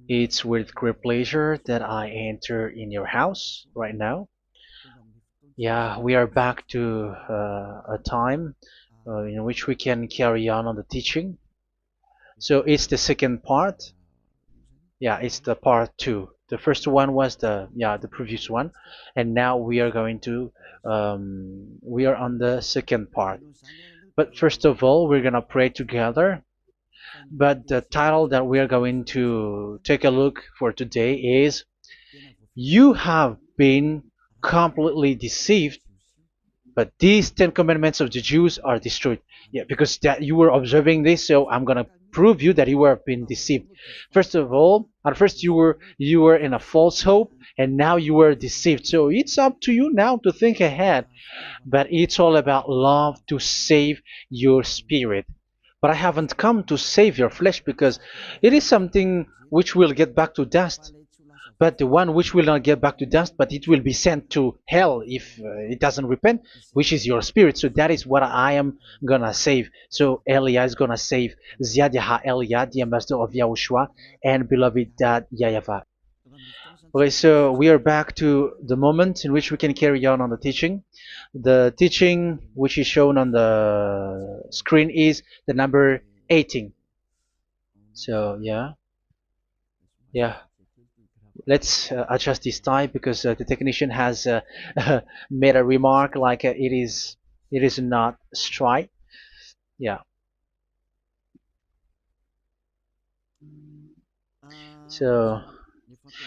It's with great pleasure that I enter in your house right now. Yeah, we are back to a time in which we can carry on the teaching. So it's the second part. Yeah, it's the part two. The first one was the previous one, and now we are going to we are on the second part. But first of all, we're gonna pray together. But the title that we are going to take a look for today is "You have been completely deceived, but these 10 commandments of the Jews are destroyed." Yeah, because that you were observing this, so I'm gonna prove you that you were being deceived. First of all, at first you were in a false hope, and now you were deceived. So it's up to you now to think ahead. But it's all about love to save your spirit. But I haven't come to save your flesh, because it is something which will get back to dust. But the one which will not get back to dust, but it will be sent to hell if it doesn't repent, which is your spirit. So that is what I am gonna save. So Elia is gonna save Ziadiha Elia, the ambassador of Yahushua, and beloved dad YAHVAH. Okay, so we are back to the moment in which we can carry on the teaching. The teaching which is shown on the screen is the number 18. So yeah. Let's adjust this time, because the technician has made a remark like it is not straight. Yeah. So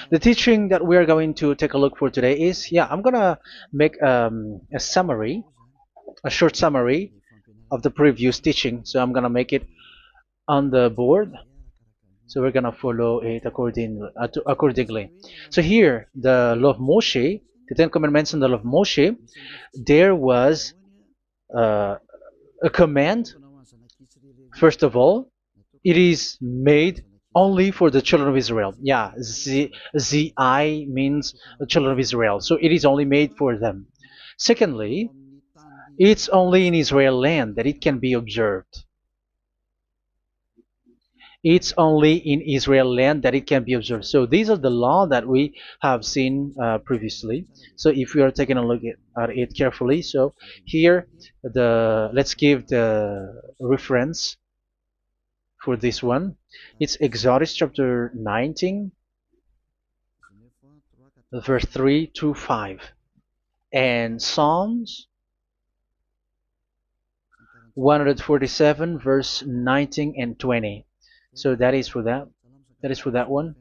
the teaching that we are going to take a look for today is, I'm gonna make a summary, a short summary of the previous teaching. So I'm gonna make it on the board. So we're gonna follow it accordingly. So here, the law of Moshe, the 10 Commandments and the law of Moshe, there was uh, a command. First of all, it is made only for the children of Israel. Yeah, Z-I means the children of Israel. So it is only made for them. Secondly, it's only in Israel land that it can be observed. It's only in Israel land that it can be observed. So these are the law that we have seen previously. So if we are taking a look at it carefully, so here let's give the reference for this one. It's Exodus chapter 19, verse 3 to 5, and Psalms 147, verse 19 and 20. So that is for that. That is for that one.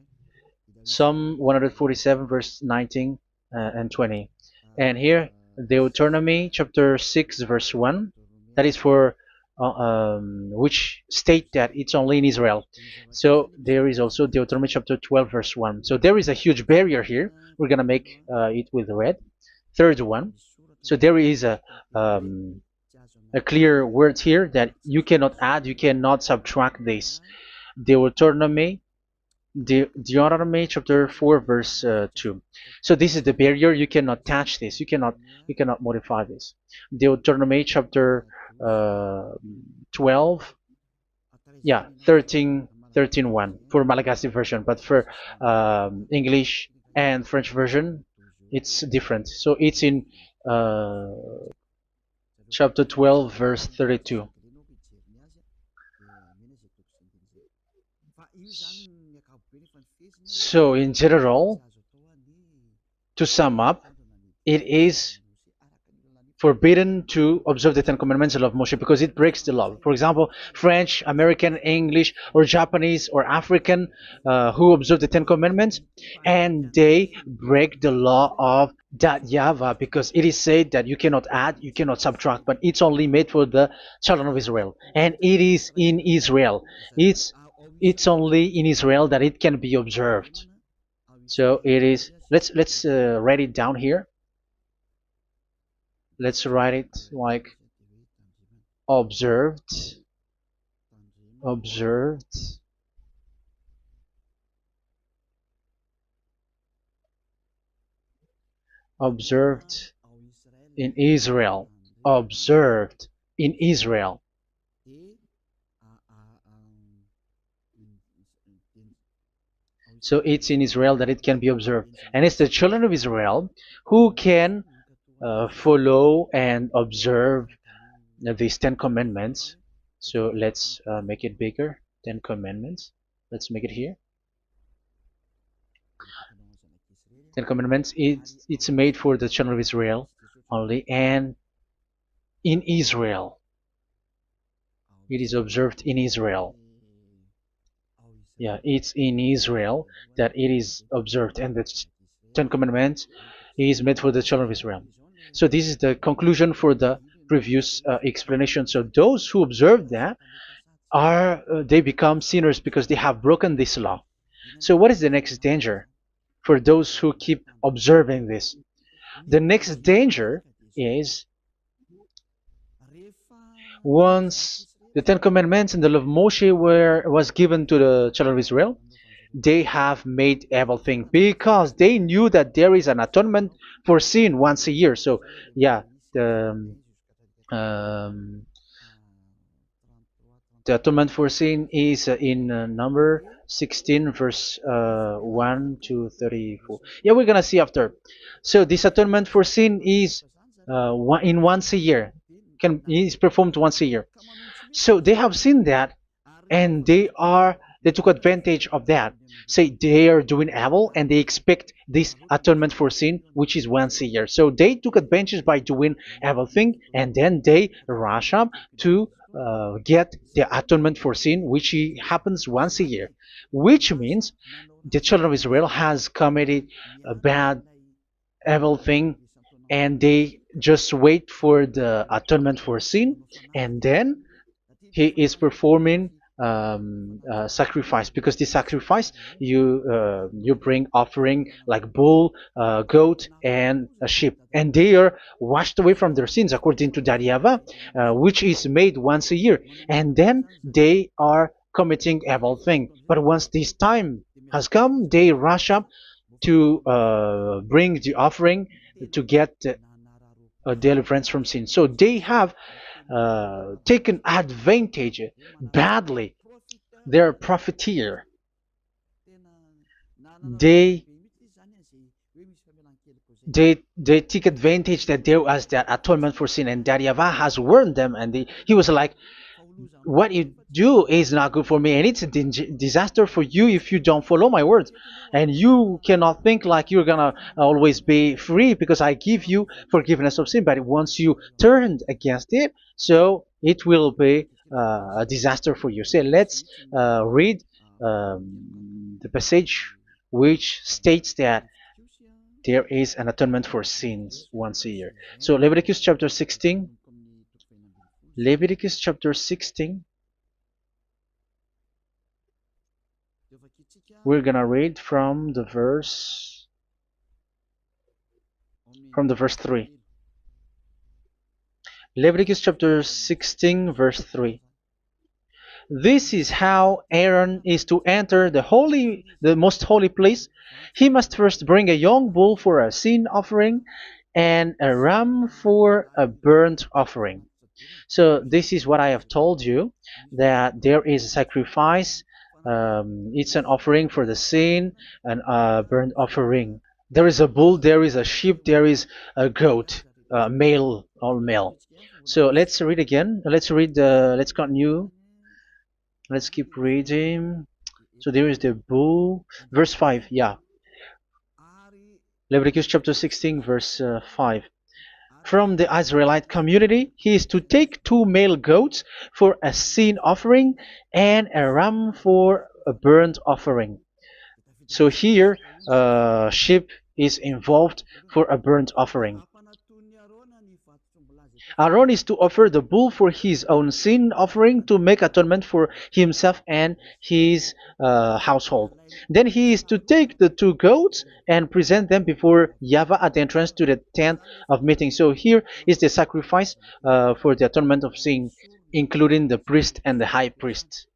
Psalm 147, verse 19 and 20. And here, Deuteronomy chapter 6, verse 1. That is for which state that it's only in Israel. So there is also Deuteronomy chapter 12, verse 1. So there is a huge barrier here. We're going to make it with red. Third one. So there is a clear word here that you cannot add, you cannot subtract this. Deuteronomy chapter 4, verse 2. So this is the barrier. You cannot touch this. You cannot modify this. Deuteronomy chapter 12, 13, 1 for Malagasy version, but for English and French version, it's different. So it's in chapter 12, verse 32. So in general, to sum up, it is forbidden to observe the 10 Commandments of Moshe, because it breaks the law. For example, French, American, English, or Japanese, or African who observe the 10 Commandments, and they break the law of that YAHVAH, because it is said that you cannot add, you cannot subtract, but it's only made for the children of Israel, and it is in Israel. It's only in Israel that it can be observed. So it is. Let's write it down here. Let's write it like observed, observed, observed in Israel, observed in Israel. So it's in Israel that it can be observed. And it's the children of Israel who can follow and observe these 10 commandments. So let's make it bigger. 10 commandments. Let's make it here. 10 commandments. It's made for the children of Israel only, and in Israel. It is observed in Israel. Yeah, it's in Israel that it is observed, and the Ten Commandments is made for the children of Israel. So this is the conclusion for the previous explanation. So those who observe that are they become sinners because they have broken this law. So what is the next danger for those who keep observing this? The next danger is once the Ten Commandments and the law of Moshe was given to the children of Israel, they have made everything because they knew that there is an atonement for sin once a year. So yeah, um, the atonement for sin is in number 16 verse 1 to 34. Yeah, we're gonna see after. So this atonement for sin is once a year, is performed once a year. So they have seen that, and they took advantage of that. Say they are doing evil and they expect this atonement for sin, which is once a year. So they took advantage by doing evil thing, and then they rush up to get the atonement for sin, which happens once a year, which means the children of Israel has committed a bad evil thing, and they just wait for the atonement for sin, and then he is performing sacrifice, because the sacrifice you bring offering like bull, goat, and a sheep, and they are washed away from their sins according to that YAHVAH, which is made once a year, and then they are committing evil thing. But once this time has come, they rush up to bring the offering to get deliverance from sin. So they have taken advantage badly. They're profiteer. They they take advantage that there was that atonement for sin, and that YAHVAH has warned them, and he was like, what you do is not good for me, and it's a disaster for you if you don't follow my words, and you cannot think like you're gonna always be free because I give you forgiveness of sin, but once you turned against it, so it will be a disaster for you. So let's read the passage which states that there is an atonement for sins once a year. So Leviticus chapter 16. Leviticus chapter 16. We're gonna read from the verse 3. Leviticus chapter 16 verse 3. This is how Aaron is to enter the most holy place. He must first bring a young bull for a sin offering and a ram for a burnt offering. So this is what I have told you, that there is a sacrifice. It's an offering for the sin, and a burnt offering. There is a bull, there is a sheep, there is a goat, male, all male. So let's read again. Let's continue. Let's keep reading. So there is the bull, verse 5. Yeah, Leviticus chapter 16 verse 5. From the Israelite community, he is to take 2 male goats for a sin offering and a ram for a burnt offering. So here, sheep is involved for a burnt offering. Aaron is to offer the bull for his own sin offering to make atonement for himself and his household. Then he is to take the 2 goats and present them before YAHVAH at the entrance to the tent of meeting. So here is the sacrifice for the atonement of sin, including the priest and the high priest.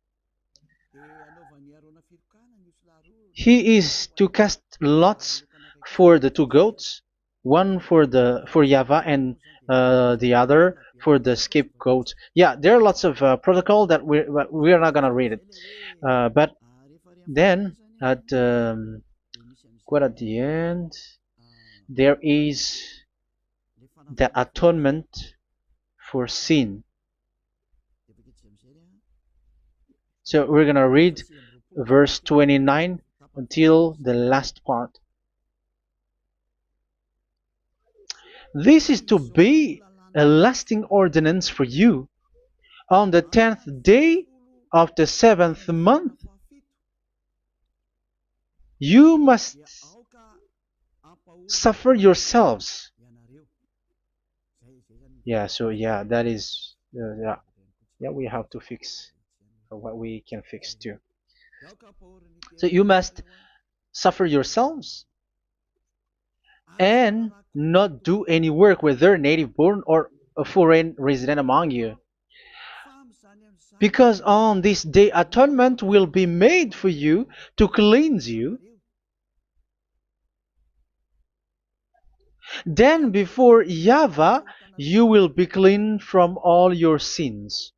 He is to cast lots for the 2 goats, one for YAHVAH and the other for the scapegoat. Yeah, there are lots of protocol that we are not gonna read it, but then at quite at the end, there is the atonement for sin. So we're gonna read verse 29 until the last part. This is to be a lasting ordinance for you. On the 10th day of the 7th month, you must suffer yourselves. Yeah, so yeah, that is, yeah, we have to fix what we can fix too. So you must suffer yourselves and not do any work, whether native born or a foreign resident among you. Because on this day atonement will be made for you to cleanse you. Then before YAHVAH you will be clean from all your sins.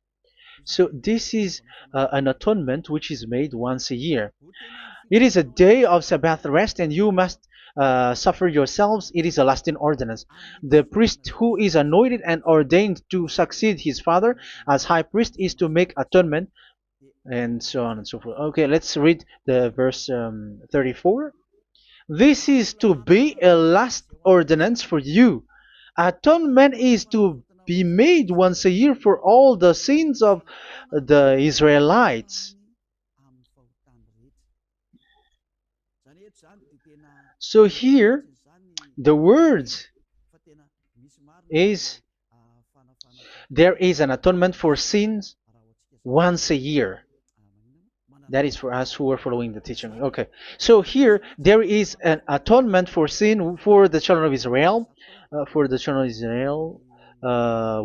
So this is an atonement which is made once a year. It is a day of Sabbath rest, and you must suffer yourselves. It is a lasting ordinance. The priest who is anointed and ordained to succeed his father as high priest is to make atonement, and so on and so forth. Okay, let's read the verse 34. This is to be a last ordinance for you. Atonement is to be made once a year for all the sins of the Israelites. So here, the words is there is an atonement for sins once a year. That is for us who are following the teaching. Okay, so here there is an atonement for sin for the children of Israel,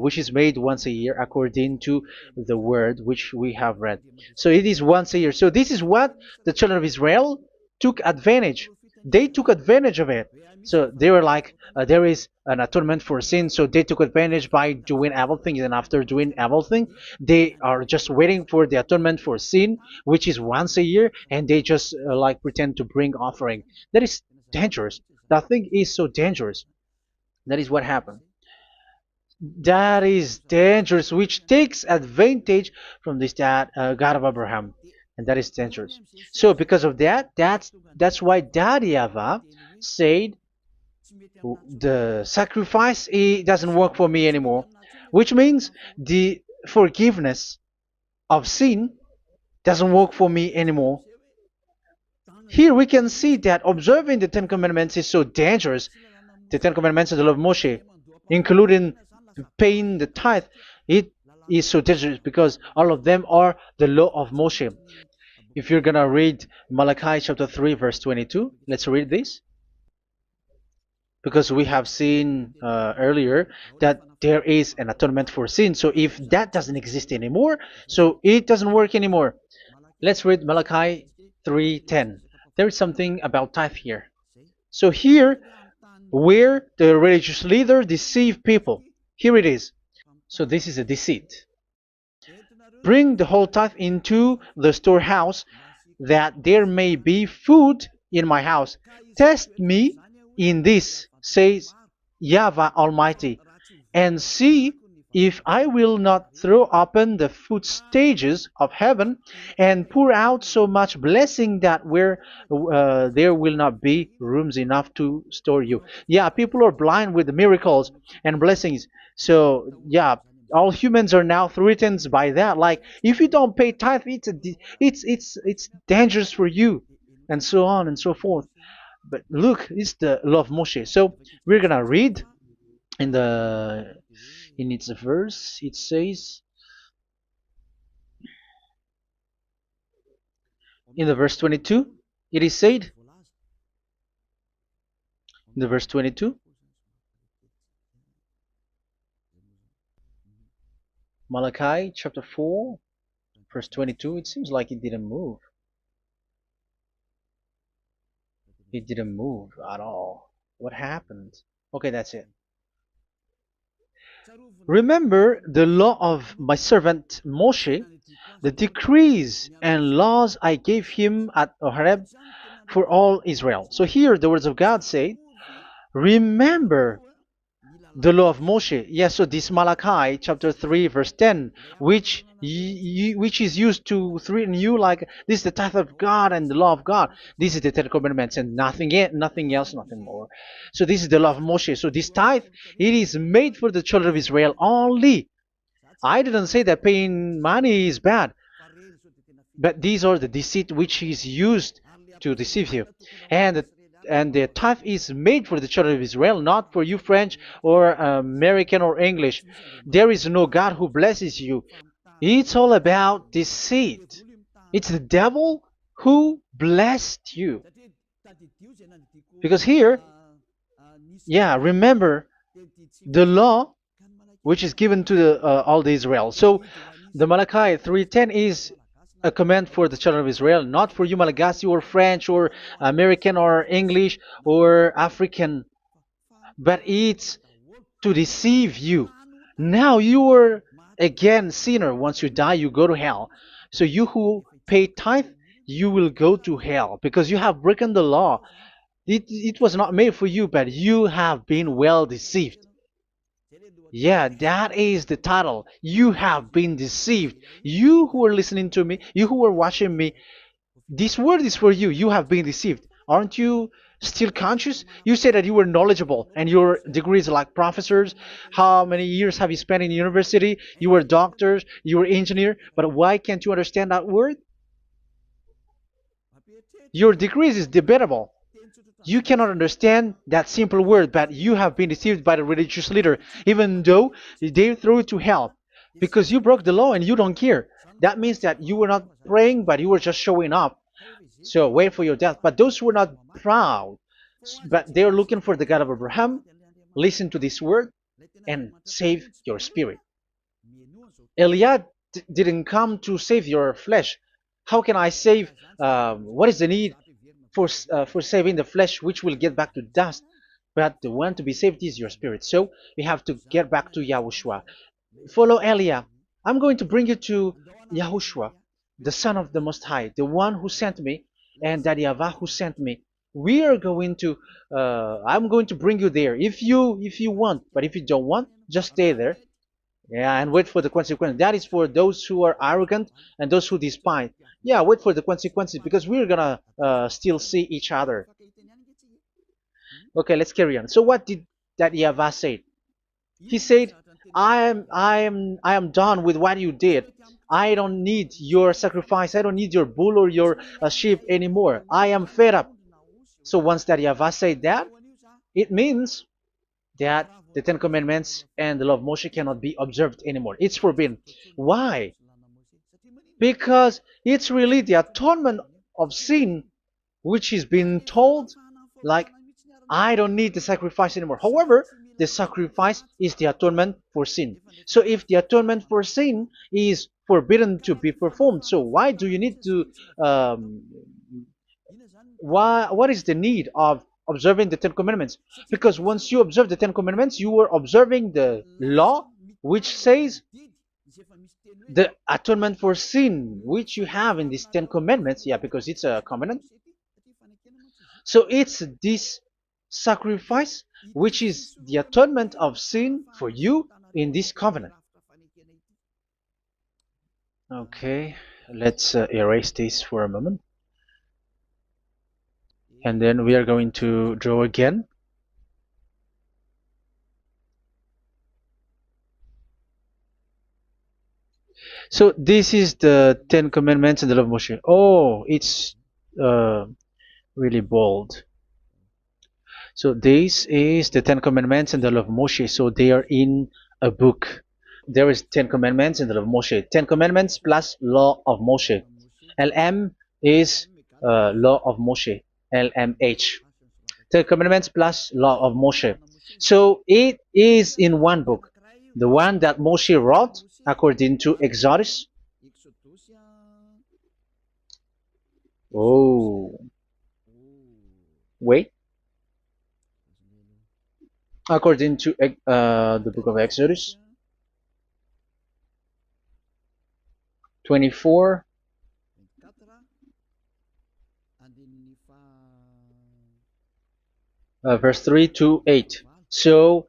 which is made once a year according to the word which we have read. So it is once a year. So this is what the children of Israel took advantage. They took advantage of it. So they were like, there is an atonement for sin, so they took advantage by doing everything, and after doing everything, they are just waiting for the atonement for sin, which is once a year, and they just like pretend to bring offering. That is dangerous. That thing is so dangerous. That is what happened. That is dangerous, which takes advantage from this God of Abraham, and that is dangerous. So because of that, that's why Daddy YAHVAH said the sacrifice, it doesn't work for me anymore, which means the forgiveness of sin doesn't work for me anymore. Here we can see that observing the Ten Commandments is so dangerous. The Ten Commandments of the law of Moshe, including paying the tithe, it is so dangerous because all of them are the law of Moshe. If you're gonna read Malachi chapter 3 verse 22, let's read this. Because we have seen earlier that there is an atonement for sin. So if that doesn't exist anymore, so it doesn't work anymore. Let's read Malachi 3:10. There is something about tithe here. So here, where the religious leader deceive people, here it is. So this is a deceit. Bring the whole tithe into the storehouse, that there may be food in my house. Test me in this, says YAHVAH Almighty, and see if I will not throw open the food stages of heaven and pour out so much blessing that where there will not be rooms enough to store you. Yeah, people are blind with the miracles and blessings. So yeah, all humans are now threatened by that. Like if you don't pay tithe, it's dangerous for you, and so on and so forth. But look, it's the law of Moshe. So we're gonna read in its verse. It says in the verse 22. It is said in the verse 22. Malachi chapter 4 verse 22. It seems like it didn't move. It didn't move at all. What happened? Okay, that's it. Remember the law of my servant Moshe, the decrees and laws I gave him at Horeb for all Israel. So here the words of God say, remember the law of Moshe. Yes, so this Malachi chapter 3 verse 10, which is used to threaten you like this is the tithe of God and the law of God. This is the Ten Commandments and nothing else, nothing more. So this is the law of Moshe. So this tithe, it is made for the children of Israel only. I didn't say that paying money is bad, but these are the deceit which is used to deceive you. And the tithe is made for the children of Israel, not for you French or American or English. There is no God who blesses you. It's all about deceit. It's the devil who blessed you. Because here, yeah, remember the law which is given to all the Israel. So the Malachi 3:10 is a command for the children of Israel, not for you Malagasy or French or American or English or African, but it's to deceive you. Now you are again sinner. Once you die, you go to hell. So you who pay tithe, you will go to hell because you have broken the law. It was not made for you, but you have been well deceived. Yeah, that is the title. You have been deceived. You who are listening to me, you who are watching me, this word is for you. You have been deceived. Aren't you still conscious? You say that you were knowledgeable and your degrees like professors. How many years have you spent in university? You were doctors, you were engineer, but why can't you understand that word? Your degrees is debatable. You cannot understand that simple word, but you have been deceived by the religious leader, even though they threw you to hell because you broke the law and you don't care. That means that you were not praying, but you were just showing up. So wait for your death. But those who are not proud, but they are looking for the God of Abraham, listen to this word and save your spirit. Eliah didn't come to save your flesh. How can I save? What is the need for saving the flesh, which will get back to dust? But the one to be saved is your spirit. So we have to get back to Yahushua. Follow Eliah. I'm going to bring you to Yahushua, the Son of the Most High, the one who sent me, and that YAHVAH who sent me. We are going to. I'm going to bring you there if you want, but if you don't want, just stay there. Yeah, and wait for the consequence. That is for those who are arrogant and those who despise. Yeah, wait for the consequences because we're gonna still see each other. Okay, let's carry on. So what did that YAHVAH say? He said, I am done with what you did. I don't need your sacrifice. I don't need your bull or your sheep anymore. I am fed up. So once that YAHVAH said that, it means that the Ten Commandments and the law of Moshe cannot be observed anymore. It's forbidden. Why? Because it's really the atonement of sin which is being told, like, I don't need the sacrifice anymore. However, the sacrifice is the atonement for sin. So if the atonement for sin is forbidden to be performed, so why do you need to what is the need of observing the Ten Commandments? Because once you observe the Ten Commandments, you are observing the law which says the atonement for sin which you have in these Ten Commandments. Yeah, because it's a covenant. So it's this sacrifice which is the atonement of sin for you in this covenant. Okay, let's erase this for a moment. And then we are going to draw again. So this is the Ten Commandments and the law of Moshe. Oh, it's really bold. So this is the Ten Commandments and the law of Moshe. So they are in a book. There is Ten Commandments and the law of Moshe. Ten Commandments plus law of Moshe. LM is law of Moshe. LMH. Ten Commandments plus law of Moshe. So it is in one book. The one that Moshe wrote according to Exodus. Oh, wait. According to the book of Exodus. 24, verse 3 to 8. So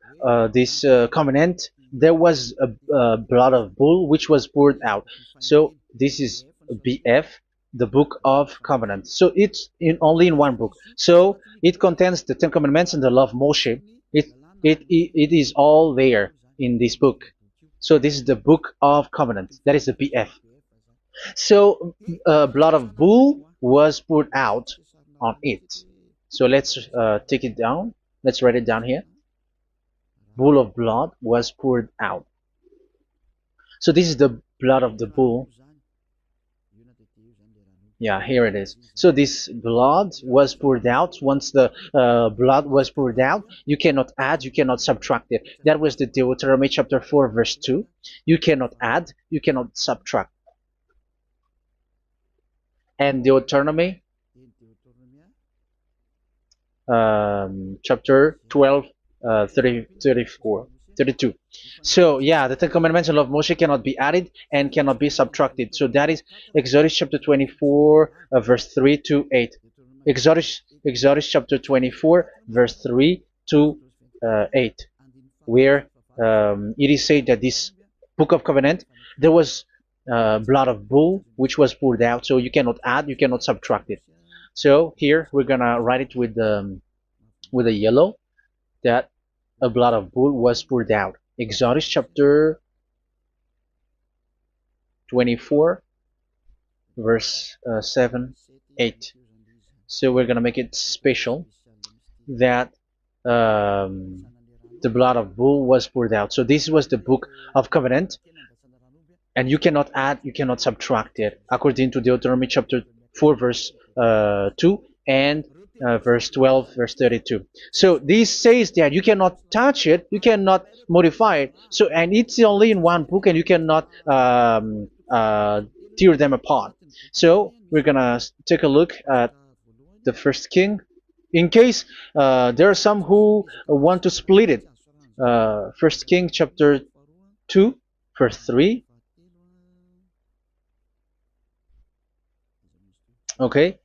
this covenant, there was a blood of bull which was poured out. So this is BF, the book of covenant. So it's only in one book. So it contains the Ten Commandments and the law of Moshe. It is all there in this book. So this is the book of covenant. That is the BF. So blood of bull was poured out on it. So let's take it down. Let's write it down here. Bull of blood was poured out. So this is the blood of the bull. Yeah, here it is. So this blood was poured out. Once the blood was poured out, you cannot add, you cannot subtract it. That was the Deuteronomy chapter 4, verse 2. You cannot add, you cannot subtract. And Deuteronomy chapter 12, 32. So yeah, the Ten Commandments and law of Moshe cannot be added and cannot be subtracted. So that is Exodus chapter 24, verse 3 to 8. Exodus chapter 24, verse 3 to 8, where it is said that this book of covenant, there was blood of bull which was poured out. So you cannot add, you cannot subtract it. So here we're gonna write it with a yellow, that a blood of bull was poured out. Exodus chapter 24, verse 7, 8. So we're gonna make it special that the blood of bull was poured out. So this was the book of covenant, and you cannot add, you cannot subtract it, according to Deuteronomy chapter 4, verse 2 and verse 12, verse 32. So this says that you cannot touch it, you cannot modify it. So, and it's only in one book, and you cannot tear them apart. So we're gonna take a look at the first king, in case there are some who want to split it. First King chapter 2, verse 3. Okay.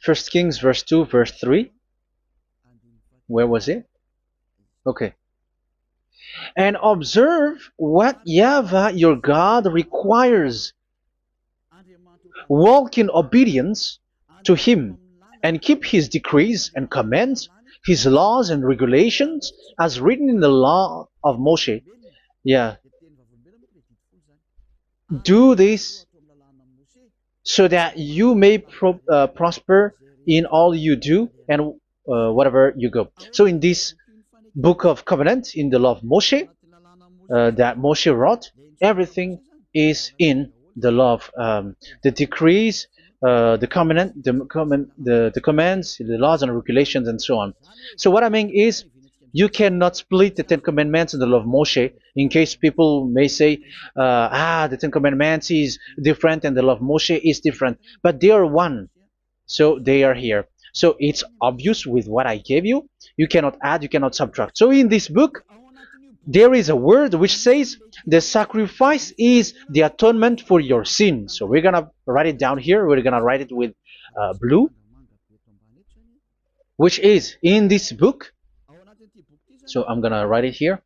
First Kings verse 2, verse 3. Where was it? Okay. And observe what YAHVAH your God requires. Walk in obedience to him, and keep his decrees and commands, his laws and regulations, as written in the law of Moshe. Yeah. Do this so that you may prosper in all you do and whatever you go. So in this book of covenant, in the law of Moshe, that Moshe wrote, everything is in the law of the decrees, the covenant, the commands, the laws and regulations, and so on. So what I mean is, you cannot split the Ten Commandments and the law of Moshe, in case people may say, the Ten Commandments is different and the law of Moshe is different, but they are one. So they are here. So it's obvious with what I gave you. You cannot add, you cannot subtract. So in this book, there is a word which says the sacrifice is the atonement for your sin. So we're gonna write it down here. We're gonna write it with blue, which is in this book. So I'm gonna write it here.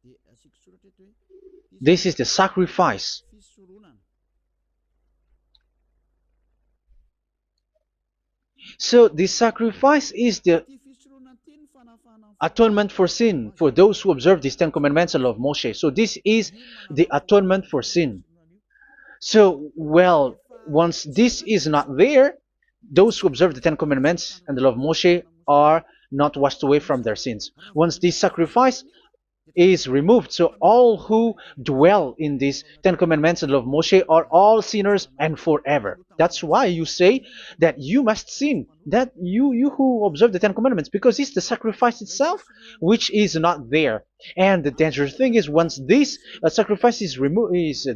This is the sacrifice. So the sacrifice is the atonement for sin, for those who observe these Ten Commandments and law of Moshe. So this is the atonement for sin. So, well, once this is not there, those who observe the Ten Commandments and the law of Moshe are not washed away from their sins. Once this sacrifice is removed, so all who dwell in these Ten Commandments and law of Moshe are all sinners and forever. That's why you say that you must sin, that you who observe the Ten Commandments, because it's the sacrifice itself which is not there. And the dangerous thing is, once this sacrifice is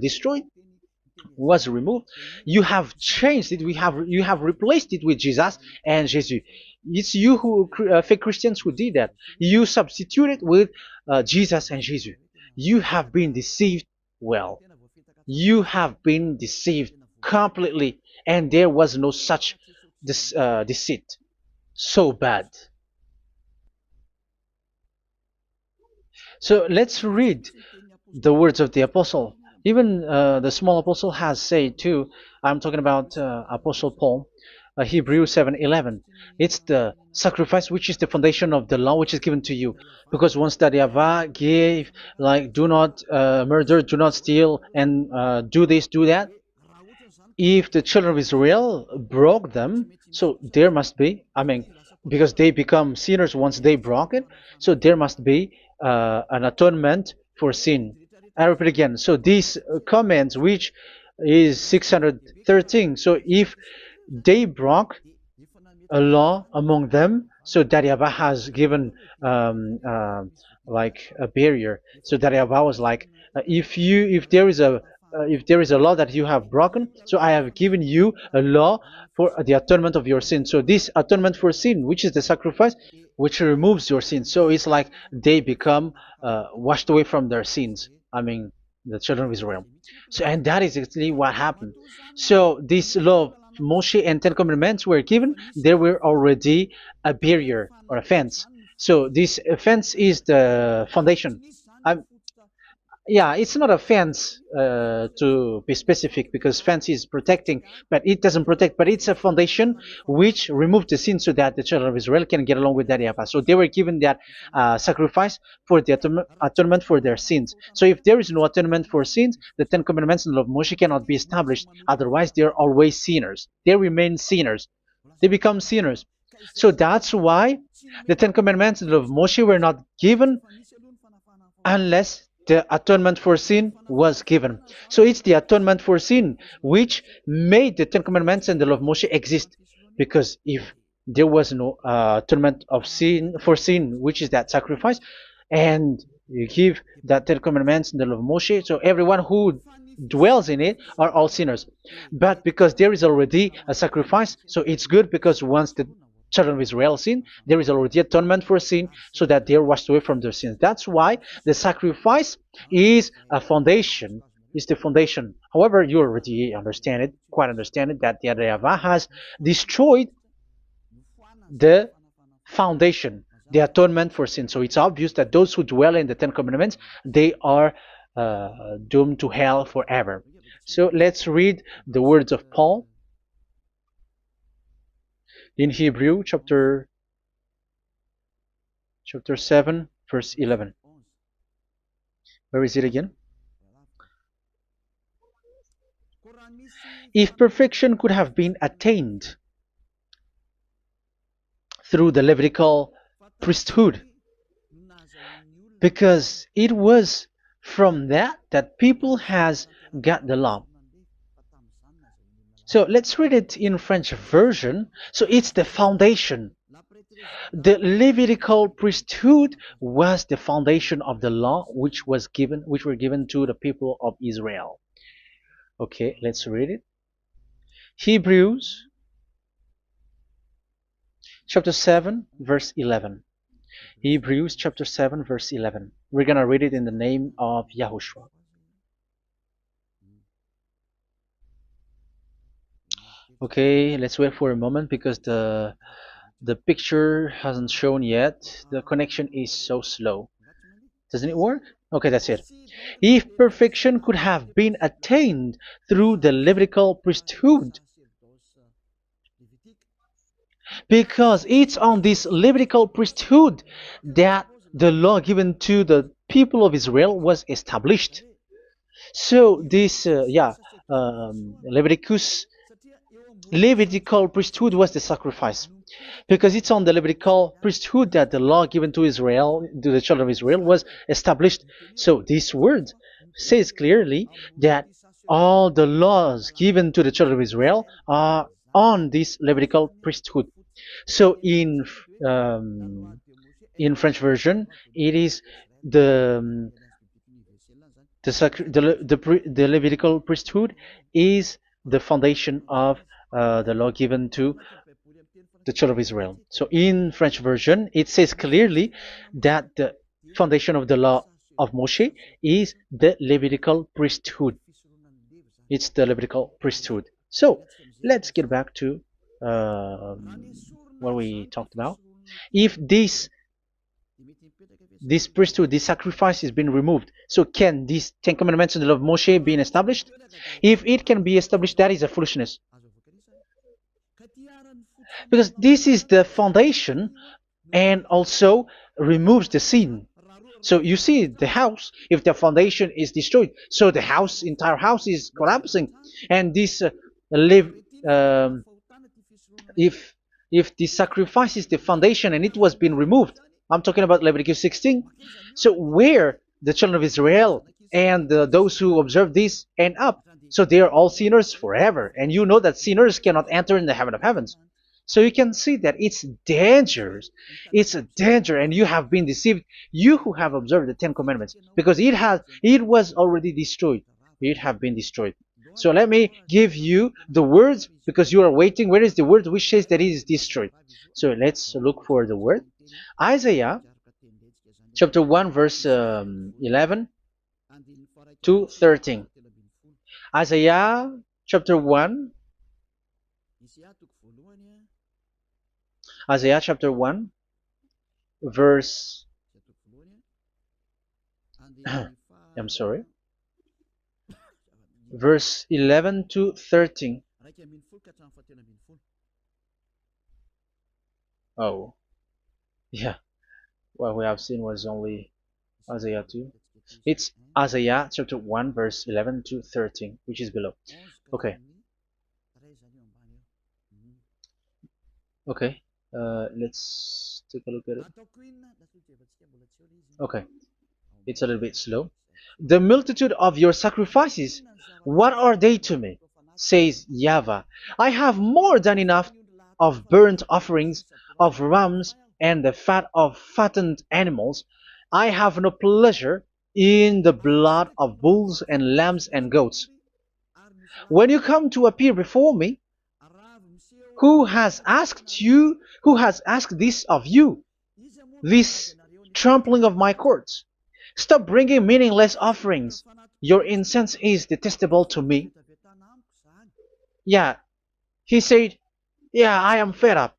destroyed, was removed, you have changed it. You have replaced it with Jesus and Jesus. It's you who fake Christians who did that. You substituted with Jesus and Jesus. You have been deceived well. You have been deceived completely, and there was no such deceit. So bad. So let's read the words of the apostle. Even the small apostle has said too. I'm talking about Apostle Paul, Hebrews 7:11. It's the sacrifice which is the foundation of the law which is given to you. Because once that YAHVAH gave, like, do not murder, do not steal, and do this, do that, if the children of Israel broke them, so there must be, I mean, because they become sinners once they broke it, so there must be an atonement for sin. I repeat again. So these comments, which is 613, so if they broke a law among them, so that YAHVAH has given like a barrier. So that YAHVAH was like, if there is a law that you have broken, so I have given you a law for the atonement of your sin. So this atonement for sin, which is the sacrifice, which removes your sins. So it's like they become washed away from their sins. I mean, the children of Israel. So, and that is actually what happened. So this law of Moshe and Ten Commandments were given. There were already a barrier or a fence. So this fence is the foundation. I'm, yeah, it's not a fence to be specific, because fence is protecting, but it doesn't protect. But it's a foundation which removed the sin so that the children of Israel can get along with that YAHVAH. So they were given that sacrifice for the atonement for their sins. So if there is no atonement for sins, the Ten Commandments and the law of Moshe cannot be established. Otherwise, they are always sinners. They remain sinners. They become sinners. So that's why the Ten Commandments and the law of Moshe were not given unless the atonement for sin was given. So it's the atonement for sin which made the Ten Commandments and the law of Moshe exist. Because if there was no atonement of sin for sin, which is that sacrifice, and you give that Ten Commandments and the law of Moshe, so everyone who dwells in it are all sinners. But because there is already a sacrifice, so it's good, because once the children of Israel sin, there is already atonement for sin, so that they are washed away from their sins. That's why the sacrifice is a foundation, is the foundation. However, you already understand it, quite understand it, that the YAHVAH has destroyed the foundation, the atonement for sin. So it's obvious that those who dwell in the Ten Commandments, they are doomed to hell forever. So let's read the words of Paul in Hebrew chapter 7 verse 11. Where is it again? If perfection could have been attained through the Levitical priesthood, because it was from that people has got the law. So let's read it in French version. So it's the foundation. The Levitical priesthood was the foundation of the law which were given to the people of Israel. Okay, let's read it. Hebrews chapter 7 verse 11. Hebrews chapter 7 verse 11. We're gonna read it in the name of YAHOSHUAH. Okay, let's wait for a moment, because the picture hasn't shown yet. The connection is so slow. Doesn't it work? Okay, that's it. If perfection could have been attained through the Levitical priesthood, because it's on this Levitical priesthood that the law given to the people of Israel was established. So this, Levitical priesthood was the sacrifice, because it's on the Levitical priesthood that the law given to Israel, to the children of Israel, was established. So this word says clearly that all the laws given to the children of Israel are on this Levitical priesthood. So in French version, it is the Levitical priesthood is the foundation of the law given to the children of Israel. So in French version, it says clearly that the foundation of the law of Moshe is the Levitical priesthood. It's the Levitical priesthood. So let's get back to what we talked about. If this priesthood, this sacrifice is being removed, so can these Ten Commandments and the law of Moshe be established? If it can be established, that is a foolishness. Because this is the foundation and also removes the sin. So you see the house, if the foundation is destroyed, so the house, entire house is collapsing. And this live, um, if the sacrifice is the foundation and it was being removed, I'm talking about Leviticus 16. So where the children of Israel and those who observe this end up, so they are all sinners forever. And you know that sinners cannot enter in the heaven of heavens. So you can see that it's dangerous. It's a danger, and you have been deceived. You who have observed the Ten Commandments, because it was already destroyed. It have been destroyed. So let me give you the words, because you are waiting. Where is the word which says that it is destroyed? So let's look for the word. Isaiah chapter 1 verse 11 to 13. Isaiah chapter 1. Isaiah chapter 1 verse I'm sorry, verse 11 to 13. Oh, yeah, what we have seen was only Isaiah 2. It's Isaiah chapter 1 verse 11 to 13, which is below. Okay. Okay. Let's take a look at it. Okay. It's a little bit slow. The multitude of your sacrifices, what are they to me? Says YAHVAH. I have more than enough of burnt offerings, of rams, and the fat of fattened animals. I have no pleasure in the blood of bulls and lambs and goats. When you come to appear before me, who has asked this of you, this trampling of my courts? Stop bringing meaningless offerings. Your incense is detestable to me. Yeah, he said, yeah, I am fed up.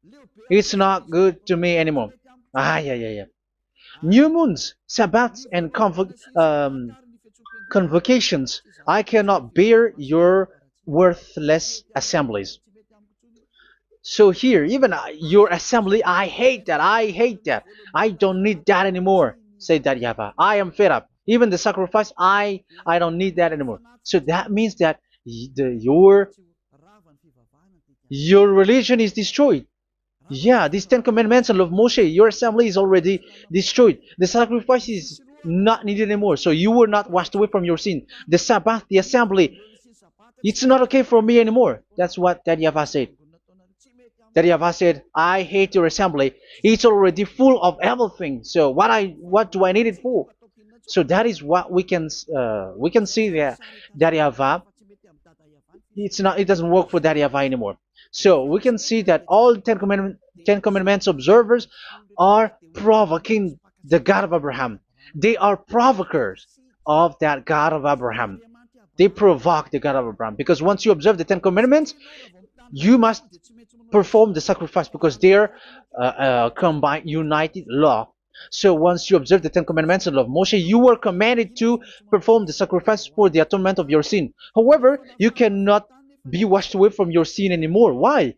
It's not good to me anymore. Yeah. New moons, Sabbaths, and convocations. I cannot bear your worthless assemblies. So here, even your assembly, I hate that. I hate that. I don't need that anymore. Say that, YAHVAH. I am fed up. Even the sacrifice, I don't need that anymore. So that means that your religion is destroyed. Yeah, these Ten Commandments and of Moshe, your assembly is already destroyed. The sacrifice is not needed anymore. So you were not washed away from your sin. The Sabbath, the assembly, it's not okay for me anymore. That's what that YAHVAH said. That YAHVAH said, I hate your assembly. It's already full of everything. So what do I need it for? So that is what we can see there. That YAHVAH, it doesn't work for that YAHVAH anymore. So we can see that all Ten Commandments observers are provoking the God of Abraham. They are provokers of that God of Abraham. They provoke the God of Abraham, because once you observe the Ten Commandments, you must perform the sacrifice, because they are combined, united law. So once you observe the Ten Commandments and love Moshe, you were commanded to perform the sacrifice for the atonement of your sin. However, you cannot be washed away from your sin anymore. Why?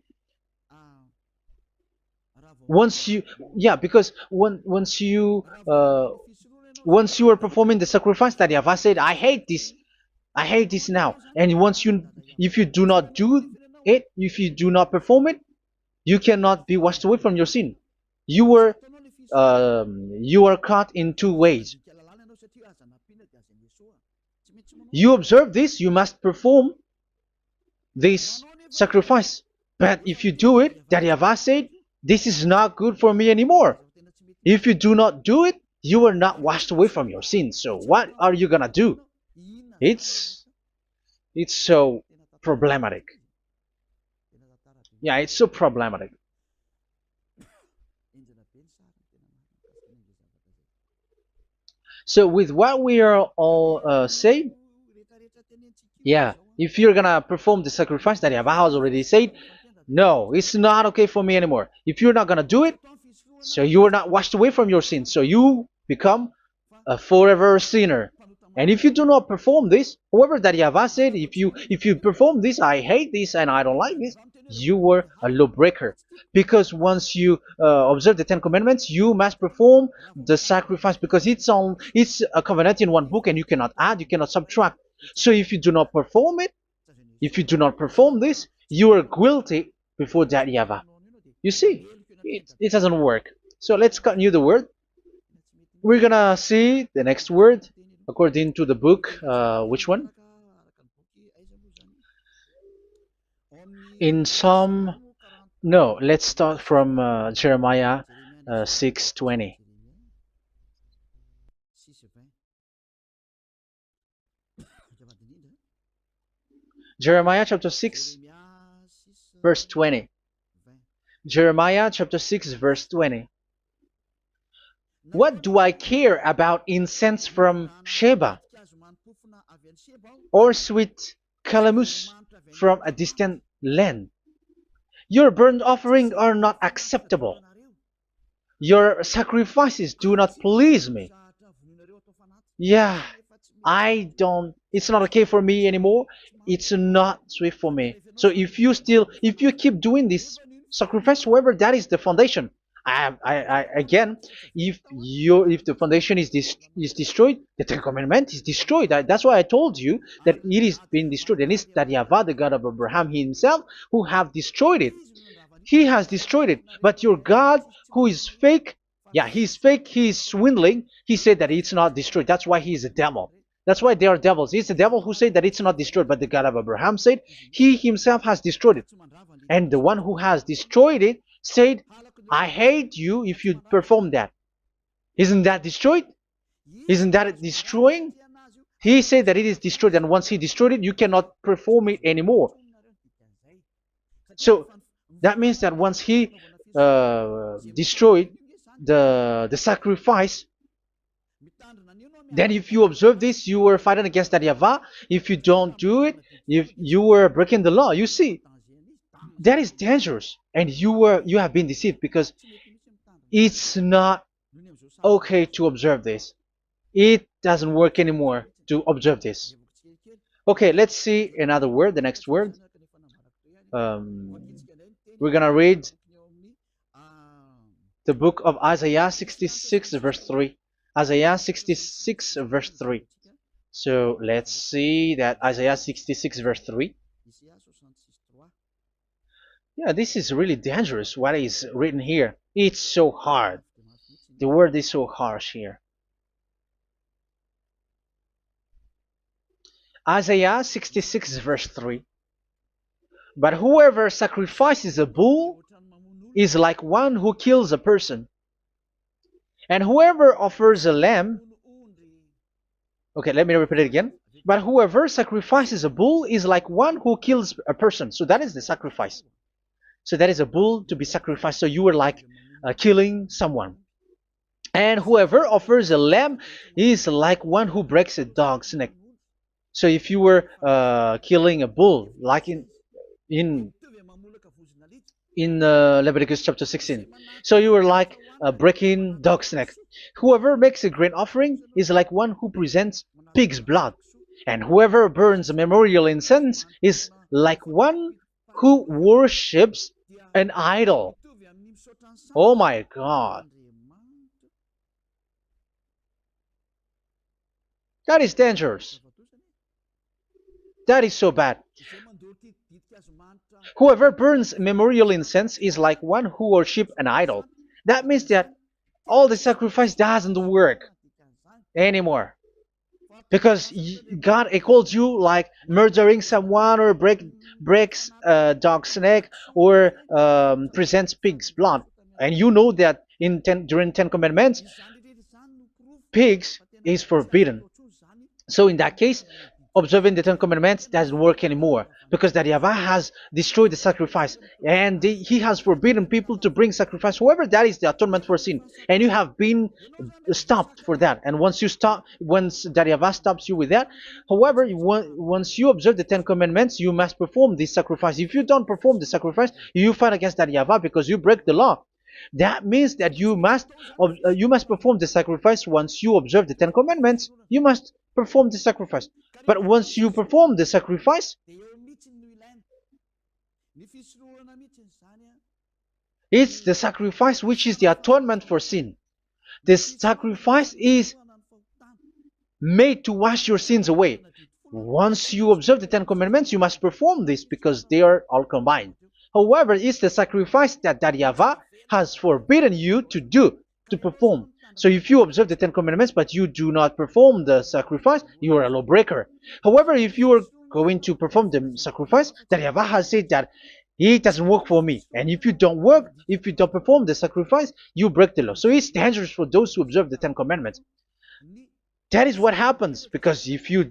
Once you, yeah, because once you are performing the sacrifice, that YAHVAH said, I hate this now. And if you do not do it, if you do not perform it, you cannot be washed away from your sin. You are caught in two ways. You observe this, you must perform this sacrifice. But if you do it, that YAHVAH said, this is not good for me anymore. If you do not do it, you are not washed away from your sins. So what are you gonna do? It's so problematic. Yeah, it's so problematic. So with what we are all saying, yeah, if you're gonna perform the sacrifice that Yahweh has already said, no, it's not okay for me anymore. If you're not gonna do it, so you are not washed away from your sins, so you become a forever sinner. And if you do not perform this, whoever that Yahweh said, if you perform this, I hate this and I don't like this, you were a lawbreaker. Because once you observe the Ten Commandments, you must perform the sacrifice because it's a covenant in one book and you cannot add, you cannot subtract. So if you do not perform it, if you do not perform this, you are guilty before that Yahweh. You see, it doesn't work. So let's continue the word. We're gonna see the next word according to the book. Which one? In Psalm. No, let's start from Jeremiah 6:20. Jeremiah chapter 6, verse 20. Jeremiah chapter 6, verse 20. What do I care about incense from Sheba or sweet calamus from a distant land? Your burnt offerings are not acceptable. Your sacrifices do not please me. Yeah, it's not okay for me anymore. It's not sweet for me. So if you keep doing this sacrifice, however, that is the foundation. Again, if the foundation is destroyed, the Ten Commandment is destroyed. That's why I told you that it is being destroyed, and it's that Yahweh, the God of Abraham himself, who have destroyed it. He has destroyed it. But your God, who is fake, yeah, he's fake, he's swindling. He said that it's not destroyed. That's why he is a devil. That's why they are devils. It's the devil who said that it's not destroyed, but the God of Abraham said he himself has destroyed it. And the one who has destroyed it said, I hate you if you perform that. Isn't that destroyed? Isn't that destroying? He said that it is destroyed, and once he destroyed it, you cannot perform it anymore. So that means that once he destroyed the sacrifice, then if you observe this, you were fighting against that Yahweh. If you don't do it, if you were breaking the law, you see, that is dangerous, and you have been deceived because it's not okay to observe this. It doesn't work anymore to observe this. Okay, let's see another word, the next word. We're gonna read the book of Isaiah 66 verse 3. Isaiah 66 verse 3. So let's see that Isaiah 66 verse 3. Yeah, this is really dangerous what is written here. It's so hard. The word is so harsh here. Isaiah 66 verse 3. But whoever sacrifices a bull is like one who kills a person. And whoever offers a lamb, okay, let me repeat it again. But whoever sacrifices a bull is like one who kills a person. So that is the sacrifice. So that is a bull to be sacrificed. So you were like killing someone. And whoever offers a lamb is like one who breaks a dog's neck. So if you were killing a bull, like in Leviticus chapter 16, so you were like breaking dog's neck. Whoever makes a grain offering is like one who presents pig's blood, and whoever burns a memorial incense is like one who worships an idol. Oh my God. That is dangerous. That is so bad. Whoever burns memorial incense is like one who worships an idol. That means that all the sacrifice doesn't work anymore. Because God equals you like murdering someone or breaks a dog's neck or presents pig's blood. And you know that during 10 Commandments, pigs is forbidden. So in that case, observing the Ten Commandments doesn't work anymore because that YAHVAH has destroyed the sacrifice and he has forbidden people to bring sacrifice. However, that is the atonement for sin, and you have been stopped for that. And once you stop, once that YAHVAH stops you with that, however, once you observe the Ten Commandments, you must perform this sacrifice. If you don't perform the sacrifice, you fight against that YAHVAH because you break the law. That means that you must perform the sacrifice. Once you observe the Ten Commandments, you must perform the sacrifice. But once you perform the sacrifice, it's the sacrifice which is the atonement for sin. This sacrifice is made to wash your sins away. Once you observe the Ten Commandments, you must perform this because they are all combined. However, it's the sacrifice that YAHVAH has forbidden you to do, to perform. So if you observe the Ten Commandments but you do not perform the sacrifice, you are a lawbreaker. However, if you are going to perform the sacrifice, that YAHVAH has said that it doesn't work for me. And if you don't perform the sacrifice, you break the law. So it's dangerous for those who observe the Ten Commandments. That is what happens, because if you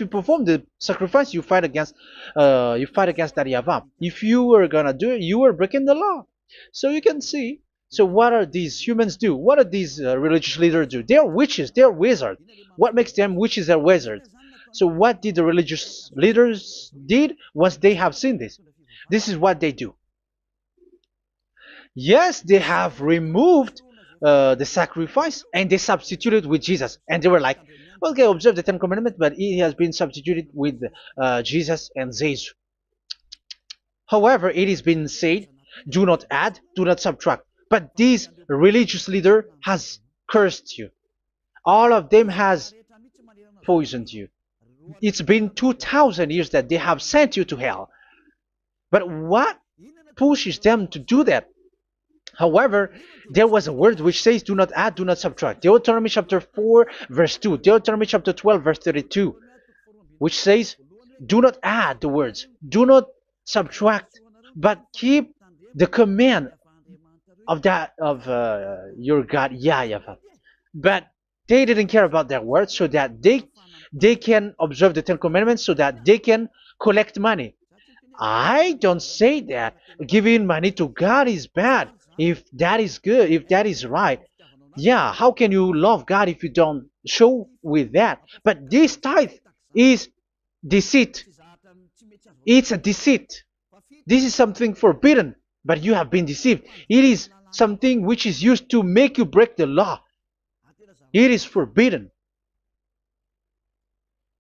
perform the sacrifice, you fight against that YAHVAH. If you were gonna do it, you are breaking the law. So you can see. So what are these humans do? What are these religious leaders do? They are witches. They are wizards. What makes them witches or wizards? So what did the religious leaders did once they have seen this? This is what they do. Yes, they have removed the sacrifice and they substituted with Jesus. And they were like, okay, observe the Ten Commandments, but it has been substituted with Jesus and Jesus. However, it has been said, do not add, do not subtract. But this religious leader has cursed you. All of them has poisoned you. It's been 2,000 years that they have sent you to hell. But what pushes them to do that? However, there was a word which says, do not add, do not subtract. Deuteronomy chapter 4, verse 2. Deuteronomy chapter 12, verse 32. Which says, do not add the words. Do not subtract. But keep the command of your God, YAHVAH. But they didn't care about that word, so that they can observe the Ten Commandments, so that they can collect money. I don't say that giving money to God is bad. If that is good, if that is right, yeah, how can you love God if you don't show with that? But this tithe is deceit. It's a deceit. This is something forbidden, but you have been deceived. It is something which is used to make you break the law. It is forbidden.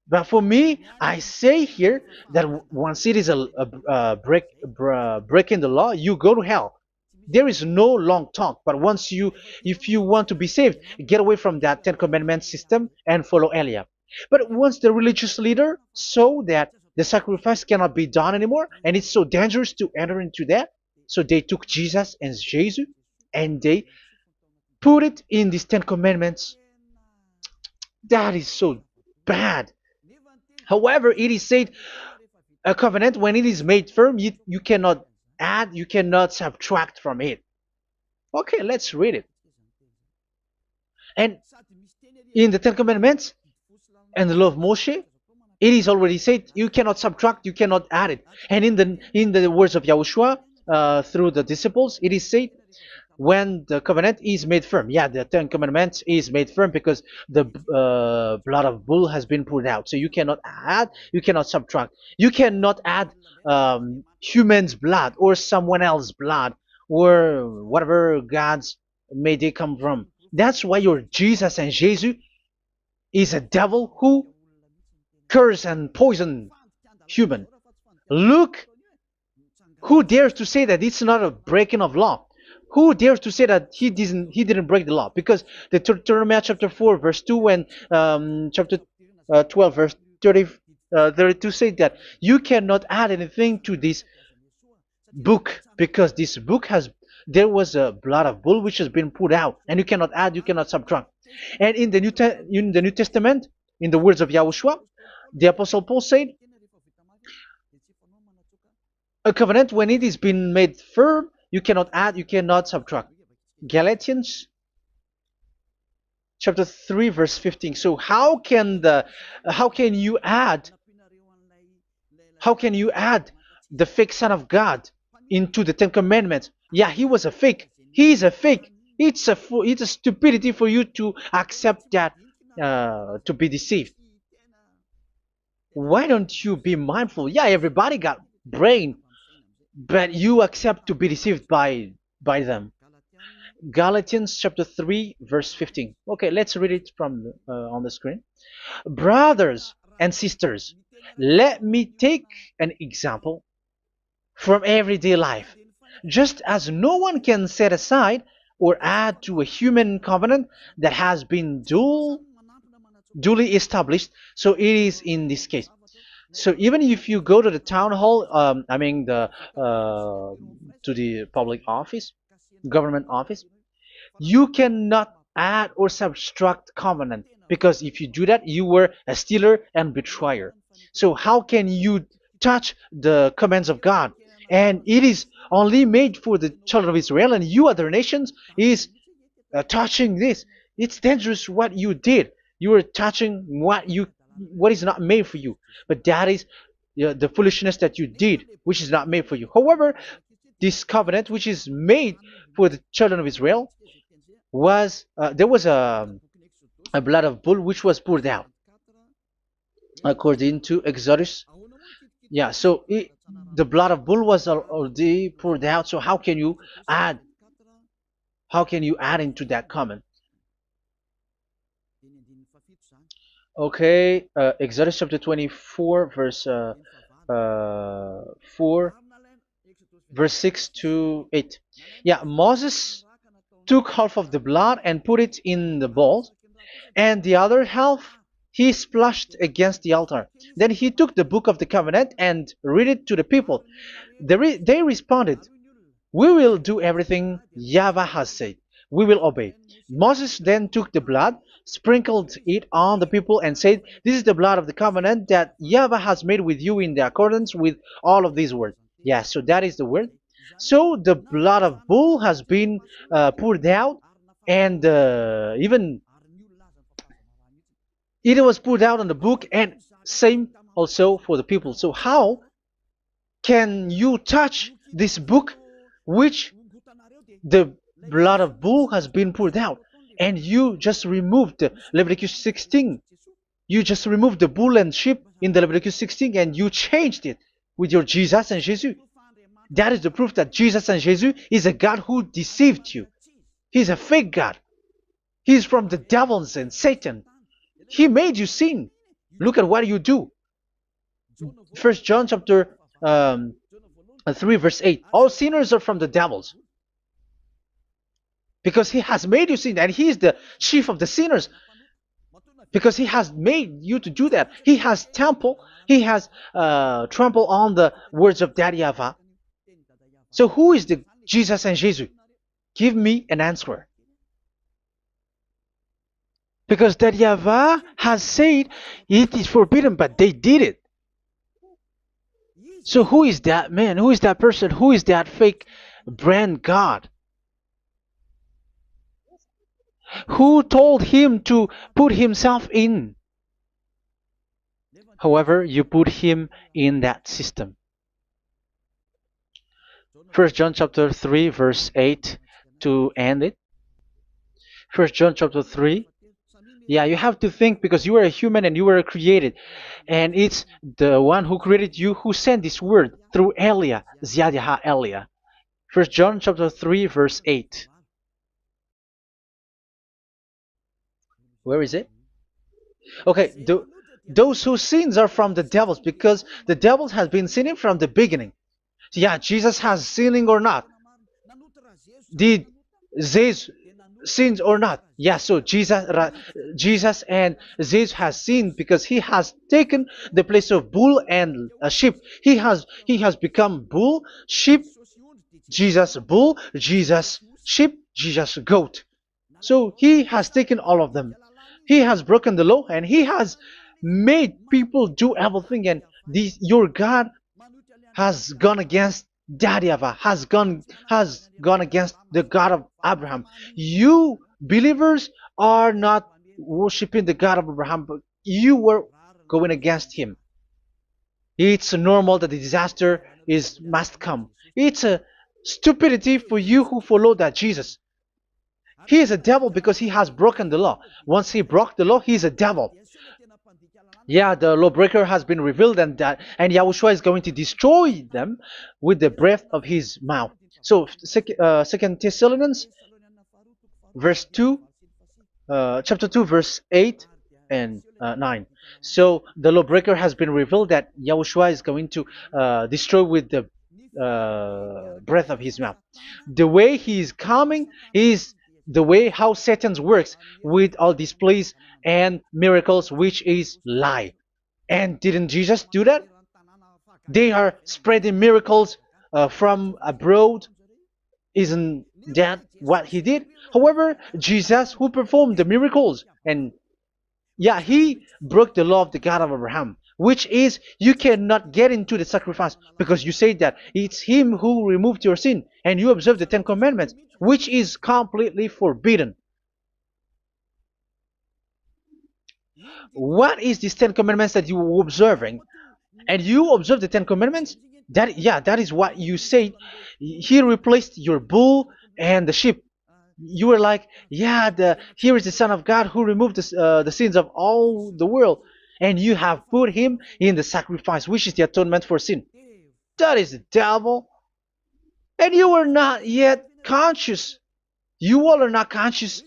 But for me, I say here that once it is breaking the law, you go to hell. There is no long talk. But if you want to be saved, get away from that Ten Commandments system and follow Eliab. But once the religious leader saw that the sacrifice cannot be done anymore, and it's so dangerous to enter into that, so they took Jesus and Jesus and they put it in these Ten Commandments. That is so bad. However, it is said a covenant, when it is made firm, you cannot add, you cannot subtract from it. Okay, let's read it. And in the Ten Commandments and the law of Moshe, it is already said you cannot subtract, you cannot add it. And in the words of YAHOSHUAH through the disciples, it is said when the covenant is made firm. Yeah, the Ten Commandments is made firm because the blood of bull has been poured out. So you cannot add, you cannot subtract. You cannot add human's blood or someone else's blood or whatever gods may they come from. That's why your Jesus and Jesus is a devil who curse and poison human. Look, who dares to say that it's not a breaking of law? Who dares to say that he didn't break the law? Because the Deuteronomy chapter 4 verse 2 and chapter 12 verse 32 say that you cannot add anything to this book, because this book there was a blood of bull which has been put out, and you cannot add, you cannot subtract. And in the New Testament, in the words of YAHOSHUAH, the Apostle Paul said, a covenant, when it is been made firm, you cannot add, you cannot subtract. Galatians chapter 3 verse 15. So how can you add How can you add the fake Son of God into the Ten Commandments? Yeah, he was a fake. He is a fake. It's a stupidity for you to accept that, to be deceived. Why don't you be mindful? Yeah, everybody got brain, but you accept to be deceived by them. Galatians chapter 3 verse 15. Okay, let's read it from on the screen. Brothers and sisters, let me take an example from everyday life. Just as no one can set aside or add to a human covenant that has been duly established, so it is in this case. So even if you go to the town hall, I mean to the public office, government office, you cannot add or subtract covenant, because if you do that, you were a stealer and betrayer. So how can you touch the commands of God? And it is only made for the children of Israel, and you other nations is touching this. It's dangerous what you did. You are touching what is not made for you. But that is the foolishness that you did, which is not made for you. However, this covenant, which is made for the children of Israel, was there was a blood of bull which was poured out according to Exodus. Yeah, so the blood of bull was already poured out. So add how can you add into that comment? Okay, Exodus chapter 24, verse 4, verse 6 to 8. Yeah, Moses took half of the blood and put it in the bowl, and the other half he splashed against the altar. Then he took the book of the covenant and read it to the people. They responded, "We will do everything YAHVAH has said. We will obey." Moses then took the blood, sprinkled it on the people, and said, "This is the blood of the covenant that YAHVAH has made with you in the accordance with all of these words." Yeah, so that is the word. So the blood of bull has been poured out, and even it was poured out on the book, and same also for the people. So how can you touch this book which the blood of bull has been poured out, and you just removed the Leviticus 16? You just removed the bull and sheep in the Leviticus 16, and you changed it with your Jesus and Jesus. That is the proof that Jesus and Jesus is a God who deceived you. He's a fake God. He's from the devils and Satan. He made you sin. Look at what you do. First John chapter 3 verse 8. All sinners are from the devils, because he has made you sin, and he is the chief of the sinners, because he has made you to do that. He has trampled on the words of Daddy Ava. So who is the Jesus and Jesus? Give me an answer. Because Daddy Ava has said it is forbidden, but they did it. So who is that man? Who is that person? Who is that fake brand God? Who told him to put himself in? However, you put him in that system. First John chapter 3 verse 8 to end it. First John chapter 3. Yeah, you have to think, because you are a human and you were created. And it's the one who created you who sent this word through Elia, Ziadiha Elia. First John chapter 3 verse 8. Where is it? Okay, those whose sins are from the devils, because the devil has been sinning from the beginning. Yeah, Jesus has sinning or not? Did Jesus sins or not? Yeah, so Jesus and Jesus has sinned, because he has taken the place of bull and a sheep. He has become bull, sheep, Jesus bull, Jesus sheep, Jesus goat. So he has taken all of them. He has broken the law, and he has made people do everything. And your God has gone against Daddy Ava, has gone against the God of Abraham. You believers are not worshiping the God of Abraham, but you were going against him. It's normal that the disaster is must come. It's a stupidity for you who follow that Jesus. He is a devil because he has broken the law. Once he broke the law, he is a devil. Yeah, the lawbreaker has been revealed, and Yahushua is going to destroy them with the breath of his mouth. So, Second Thessalonians, verse 2, chapter 2, verse 8 and 9. So the lawbreaker has been revealed that Yahushua is going to destroy with the breath of his mouth. The way he is coming is the way how Satan works with all displays and miracles, which is lie. And didn't Jesus do that? They are spreading miracles from abroad. Isn't that what he did? However, Jesus, who performed the miracles, and yeah, he broke the law of the God of Abraham, which is you cannot get into the sacrifice because you say that it's him who removed your sin and you observe the Ten Commandments, which is completely forbidden. What is these Ten Commandments that you were observing? And you observe the Ten Commandments? That is what you said. He replaced your bull and the sheep. You were like, yeah, here is the Son of God who removed the sins of all the world, and you have put him in the sacrifice, which is the atonement for sin. That is the devil, and you are not yet conscious. You all are not conscious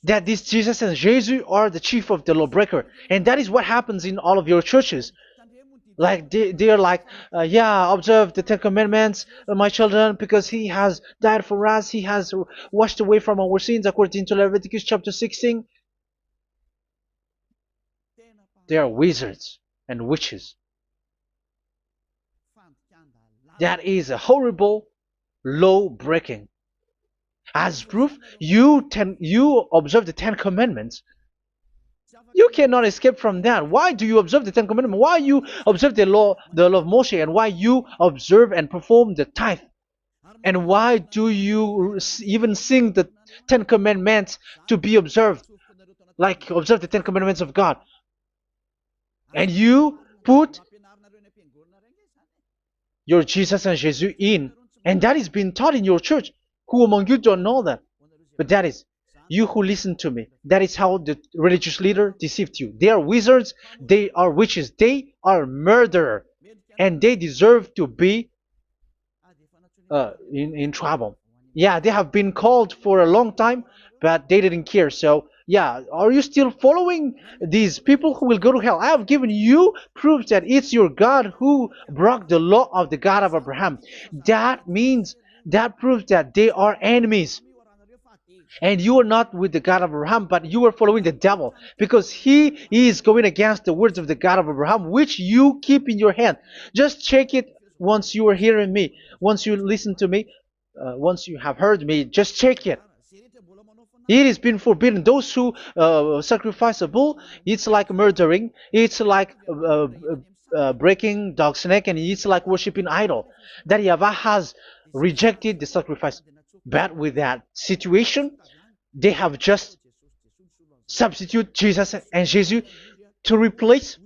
that this Jesus and Jesus are the chief of the lawbreaker, and that is what happens in all of your churches. Like they're like, yeah, observe the Ten Commandments, my children, because he has died for us. He has washed away from our sins according to Leviticus chapter 16. They are wizards and witches. That is a horrible law breaking. As proof, you observe the Ten Commandments. You cannot escape from that. Why do you observe the Ten Commandments? Why you observe the law of Moshe, and why you observe and perform the tithe? And why do you even sing the Ten Commandments to be observed? Like observe the Ten Commandments of God. And you put your Jesus and Jesus in. And that is being taught in your church. Who among you don't know that? But that is you who listen to me. That is how the religious leader deceived you. They are wizards. They are witches. They are murderers. And they deserve to be in trouble. Yeah, they have been called for a long time, but they didn't care. So, yeah, are you still following these people who will go to hell? I have given you proof that it's your God who broke the law of the God of Abraham. That means, that proves that they are enemies. And you are not with the God of Abraham, but you are following the devil, because he is going against the words of the God of Abraham, which you keep in your hand. Just check it once you are hearing me, once you listen to me, once you have heard me, just check it. It has been forbidden. Those who sacrifice a bull, it's like murdering, it's like breaking dog's neck, and it's like worshiping idol. That YAHVAH has rejected the sacrifice. But with that situation, they have just substitute Jesus and Jesus to replace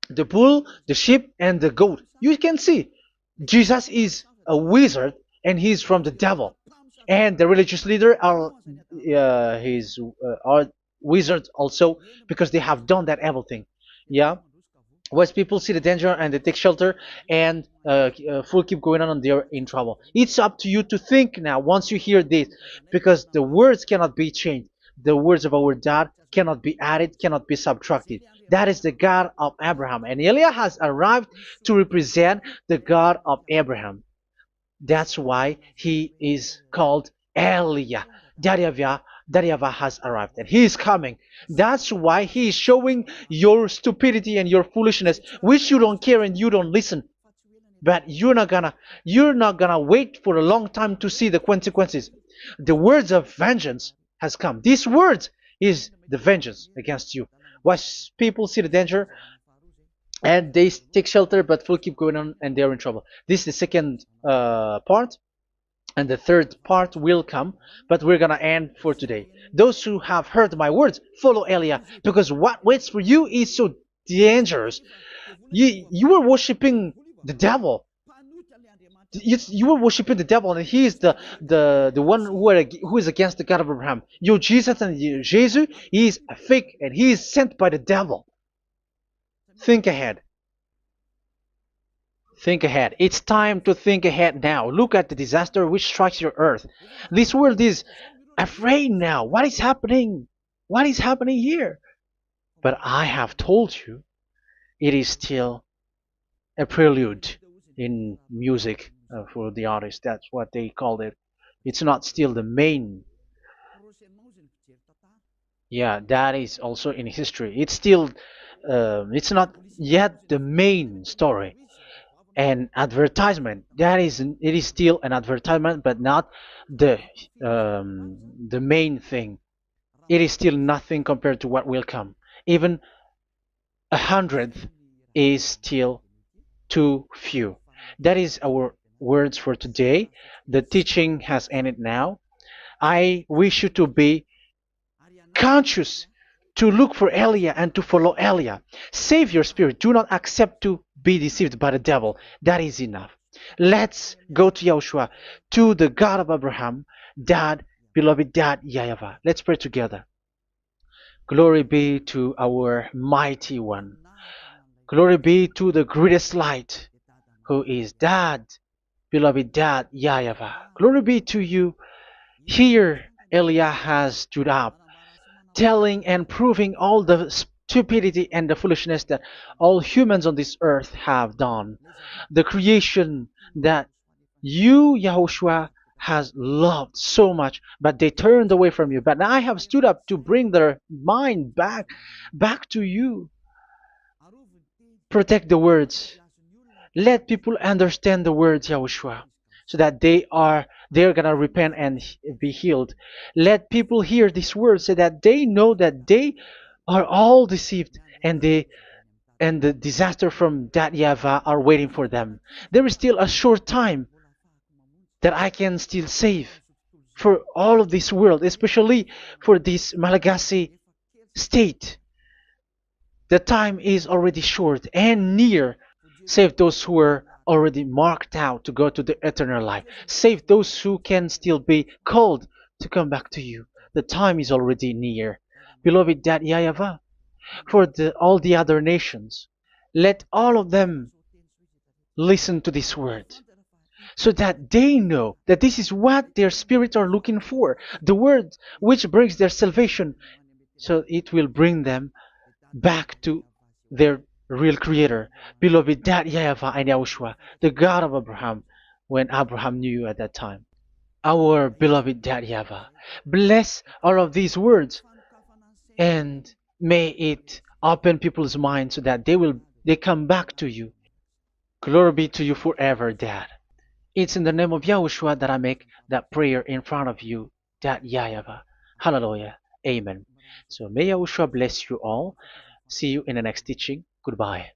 the bull, the sheep, and the goat. You can see Jesus is a wizard and he's from the devil. And the religious leader are are wizards also, because they have done that evil thing. Yeah. Once people see the danger and they take shelter and full keep going on and they're in trouble. It's up to you to think now once you hear this, because the words cannot be changed. The words of our God cannot be added, cannot be subtracted. That is the God of Abraham. And Eliah has arrived to represent the God of Abraham. That's why he is called Eliah. YAHVAH has arrived and he is coming. That's why he is showing your stupidity and your foolishness, which you don't care and you don't listen. But you're not gonna wait for a long time to see the consequences. The words of vengeance has come. These words is the vengeance against you. Once people see the danger and they take shelter, but will keep going on and they're in trouble. This is the second part. And the third part will come, but we're gonna end for today. Those who have heard my words, follow Eliah, because what waits for you is so dangerous. You were worshiping the devil. You were worshiping the devil, and he is the one who is against the God of Abraham. Your Jesus and your Jesus, he is a fake, and he is sent by the devil. Think ahead. Think ahead. It's time to think ahead now. Look at the disaster which strikes your earth. This world is afraid now. What is happening? What is happening here? But I have told you, it is still a prelude in music for the artist. That's what they called it. It's not still the main. Yeah, that is also in history. It's still, it's not yet the main story. And advertisement, that is, it is still an advertisement, but not the the main thing. It is still nothing compared to what will come. Even a hundredth is still too few. That is our words for today. The teaching has ended now. I wish you to be conscious, to look for Elia and to follow Elia. Save your spirit. Do not accept to be deceived by the devil. That is enough. Let's go to Yahushua, to the God of Abraham, Dad, beloved Dad, YAHVAH. Let's pray together. Glory be to our mighty one. Glory be to the greatest light, who is Dad, beloved Dad, YAHVAH. Glory be to you. Here, Elia has stood up, telling and proving all the stupidity and the foolishness that all humans on this earth have done. The creation that you, Yahushua, has loved so much, but they turned away from you. But I have stood up to bring their mind back to you. Protect the words. Let people understand the words, Yahushua, so that they're gonna repent and be healed. Let people hear these words so that they know that they are all deceived, and the disaster from that YAHVAH are waiting for them. There is still a short time that I can still save for all of this world, especially for this Malagasy state. The time is already short and near. Save those who are already marked out to go to the eternal life. Save those who can still be called to come back to you. The time is already near. Beloved Dad YAHVAH, for all the other nations, let all of them listen to this word, so that they know that this is what their spirits are looking for. The word which brings their salvation, so it will bring them back to their real creator, beloved Dad YAHVAH and Yahushua, the God of Abraham, when Abraham knew you at that time. Our beloved Dad YAHVAH, bless all of these words, and may it open people's minds so that they come back to you. Glory be to you forever, Dad. It's in the name of Yahushua that I make that prayer in front of you, Dad YAHVAH. Hallelujah. Amen. So may Yahushua bless you all. See you in the next teaching. Goodbye.